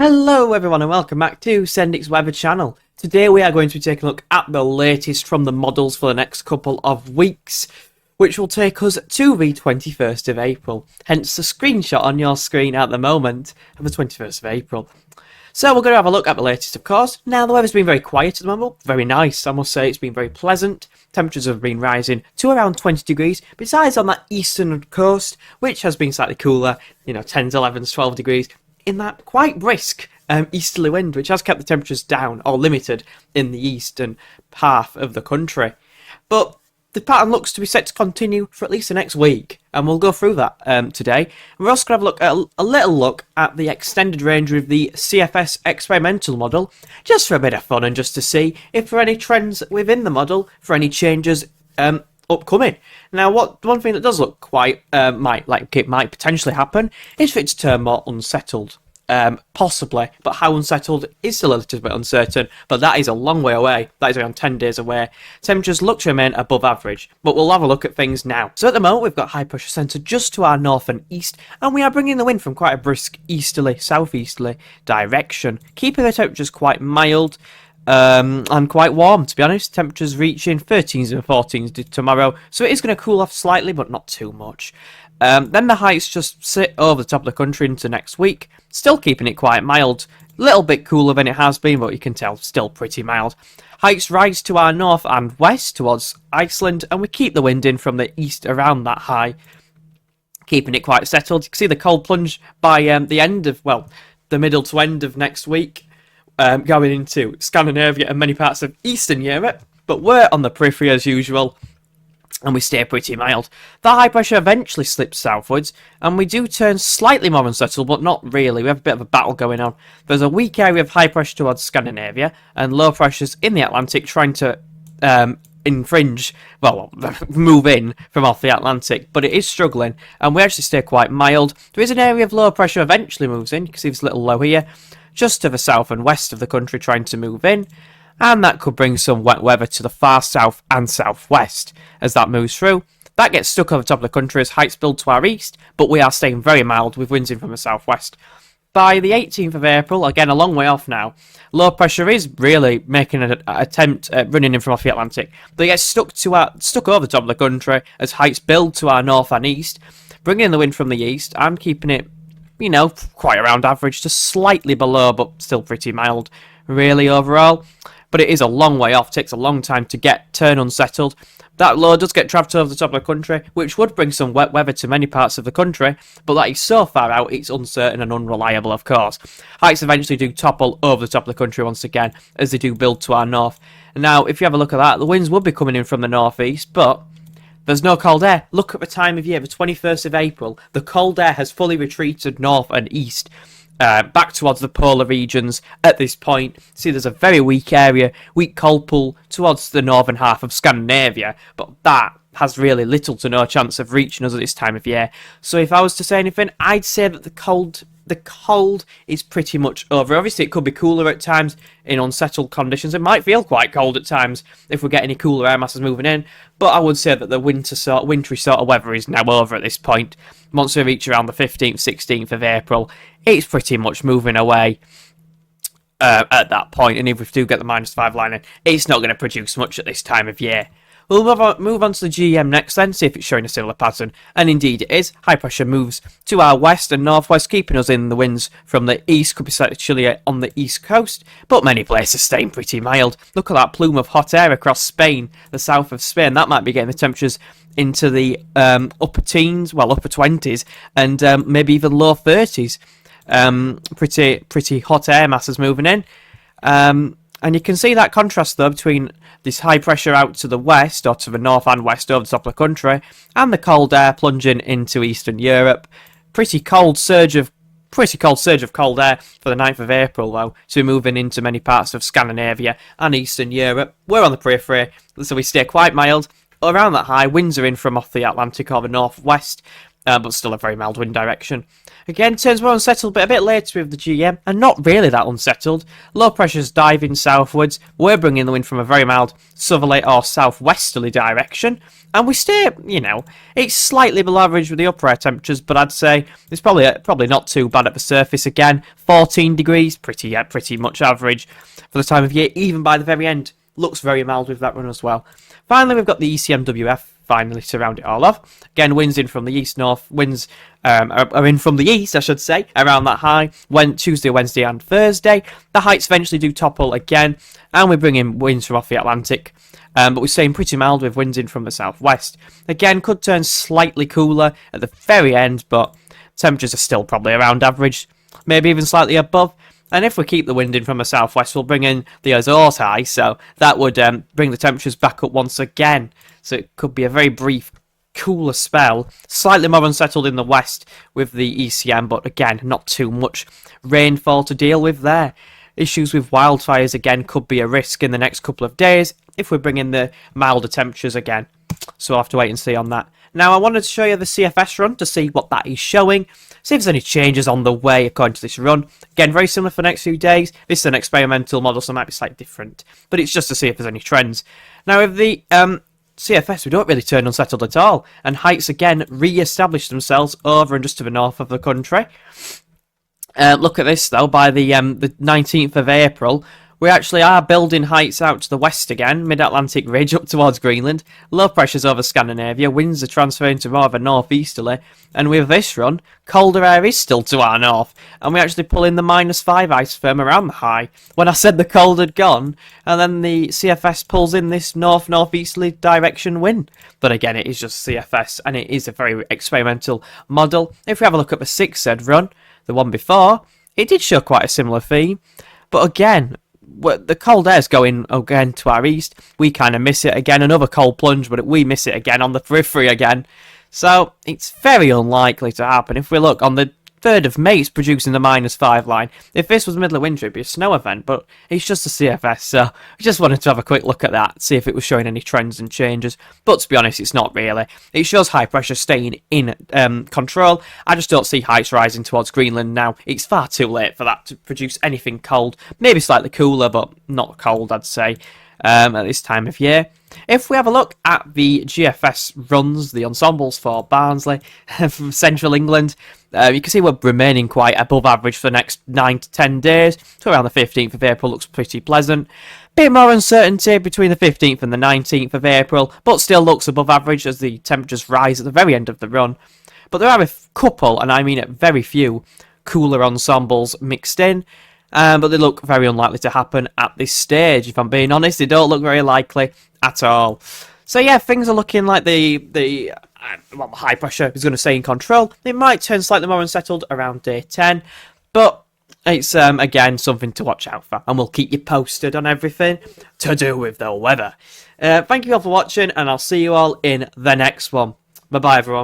Hello everyone and welcome back to Sendik's Weather channel. Today we are going to be taking a look at the latest from the models for the next couple of weeks, which will take us to the 21st of April, hence the screenshot on your screen at the moment of the 21st of April. So we're going to have a look at the latest, of course. Now the weather's been very quiet at the moment, very nice, I must say. It's been very pleasant. Temperatures have been rising to around 20 degrees, besides on that eastern coast, which has been slightly cooler, 10s, 11s, 12 degrees. In that quite brisk easterly wind, which has kept the temperatures down or limited in the eastern half of the country. But the pattern looks to be set to continue for at least the next week, and we'll go through that today. We're also going to have a little look at the extended range of the CFS experimental model, just for a bit of fun and just to see if there are any trends within the model for any changes upcoming. Now, one thing that does look quite might potentially happen is for it to turn more unsettled, possibly. But how unsettled is still a little bit uncertain. But that is a long way away. That is around 10 days away. Temperatures look to remain above average. But we'll have a look at things now. So at the moment, we've got high pressure centre just to our north and east, and we are bringing the wind from quite a brisk easterly, southeasterly direction, keeping the temperatures quite mild. And quite warm, to be honest. Temperatures reaching 13s and 14s tomorrow, so it is going to cool off slightly, but not too much. Then the heights just sit over the top of the country into next week, still keeping it quite mild. Little bit cooler than it has been, but you can tell still pretty mild. Heights rise to our north and west towards Iceland, and we keep the wind in from the east around that high, keeping it quite settled. You can see the cold plunge by the end of, the middle to end of next week. Going into Scandinavia and many parts of Eastern Europe, but we're on the periphery as usual, and we stay pretty mild. The high pressure eventually slips southwards, and we do turn slightly more unsettled, but not really. We have a bit of a battle going on. There's a weak area of high pressure towards Scandinavia, and low pressures in the Atlantic trying to move in from off the Atlantic, but it is struggling, and we actually stay quite mild. There is an area of low pressure eventually moves in. You can see this little low here, just to the south and west of the country trying to move in, and that could bring some wet weather to the far south and southwest as that moves through. That gets stuck over the top of the country as heights build to our east, but we are staying very mild with winds in from the southwest. By the 18th of April, again a long way off now, low pressure is really making an attempt at running in from off the Atlantic, but it gets stuck over the top of the country as heights build to our north and east, bringing in the wind from the east and keeping it quite around average to slightly below, but still pretty mild, really, overall. But it is a long way off, takes a long time to turn unsettled. That low does get trapped over the top of the country, which would bring some wet weather to many parts of the country, but that is so far out, it's uncertain and unreliable, of course. Heights eventually do topple over the top of the country once again, as they do build to our north. Now, if you have a look at that, the winds would be coming in from the northeast, but there's no cold air. Look at the time of year, the 21st of April. The cold air has fully retreated north and east, back towards the polar regions at this point. See, there's a very weak area, weak cold pool towards the northern half of Scandinavia, but that has really little to no chance of reaching us at this time of year. So if I was to say anything, I'd say that the cold is pretty much over. Obviously, it could be cooler at times in unsettled conditions. It might feel quite cold at times if we get any cooler air masses moving in, but I would say that the wintry sort of weather is now over at this point. Once we reach around the 15th, 16th of April, it's pretty much moving away at that point, and if we do get the -5 line in, it's not going to produce much at this time of year. We'll move on to the GEM next then, see if it's showing a similar pattern, and indeed it is. High pressure moves to our west and northwest, keeping us in the winds from the east. Could be slightly chillier on the east coast, but many places staying pretty mild. Look at that plume of hot air across Spain, the south of Spain. That might be getting the temperatures into the upper teens, upper 20s, and maybe even low 30s. Pretty hot air masses moving in. And you can see that contrast, though, between this high pressure out to the west, or to the north and west over the top of the country, and the cold air plunging into Eastern Europe. Pretty cold surge of cold air for the 9th of April, though, so moving into many parts of Scandinavia and Eastern Europe. We're on the periphery, so we stay quite mild. Around that high, winds are in from off the Atlantic or the northwest, but still a very mild wind direction. Again, turns more unsettled, but a bit later with the GM, and not really that unsettled. Low pressure's diving southwards. We're bringing the wind from a very mild southerly or southwesterly direction, and we stay, it's slightly below average with the upper air temperatures, but I'd say it's probably not too bad at the surface. Again, 14 degrees, pretty much average for the time of year, even by the very end. Looks very mild with that run as well. Finally, we've got the ECMWF finally to round it all off. Again, winds in from the east-north. Winds are in from the east, I should say, around that high. Tuesday, Wednesday and Thursday. The heights eventually do topple again, and we bring in winds from off the Atlantic. But we're staying pretty mild with winds in from the southwest. Again, could turn slightly cooler at the very end, but temperatures are still probably around average, maybe even slightly above. And if we keep the wind in from the southwest, we'll bring in the Azores high, so that would bring the temperatures back up once again. So it could be a very brief, cooler spell. Slightly more unsettled in the west with the ECM, but again, not too much rainfall to deal with there. Issues with wildfires, again, could be a risk in the next couple of days if we bring in the milder temperatures again. So we'll have to wait and see on that. Now, I wanted to show you the CFS run to see what that is showing. See if there's any changes on the way according to this run. Again, very similar for the next few days. This is an experimental model, so it might be slightly different. But it's just to see if there's any trends. Now, with the CFS, we don't really turn unsettled at all. And heights, again, re-establish themselves over and just to the north of the country. Look at this, though. By the 19th of April, we actually are building heights out to the west again, mid-Atlantic ridge up towards Greenland. Low pressures over Scandinavia, winds are transferring to more of a northeasterly, and with this run, colder air is still to our north, and we actually pull in the -5 ice firm around the high. When I said the cold had gone, and then the CFS pulls in this north-northeasterly direction wind. But again, it is just CFS, and it is a very experimental model. If we have a look at the 6 Z run, the one before, it did show quite a similar theme, but again, the cold air's going again to our east. We kind of miss it again. Another cold plunge, but we miss it again on the periphery again. So it's very unlikely to happen. If we look on the 3rd of May, it's producing the -5 line. If this was middle of winter, it'd be a snow event, but it's just a CFS, so I just wanted to have a quick look at that, see if it was showing any trends and changes. But to be honest, it's not really. It shows high pressure staying in control. I just don't see heights rising towards Greenland now. It's far too late for that to produce anything cold. Maybe slightly cooler, but not cold, I'd say, at this time of year. If we have a look at the GFS runs, the ensembles for Barnsley from central England, you can see we're remaining quite above average for the next 9 to 10 days. So around the 15th of April looks pretty pleasant. Bit more uncertainty between the 15th and the 19th of April, but still looks above average as the temperatures rise at the very end of the run. But there are a couple, and I mean a very few, cooler ensembles mixed in. But they look very unlikely to happen at this stage. If I'm being honest, they don't look very likely at all. So yeah, things are looking like the high pressure is going to stay in control. It might turn slightly more unsettled around day 10, but it's again something to watch out for, and we'll keep you posted on everything to do with the weather. Thank you all for watching, and I'll see you all in the next one. Bye bye, everyone.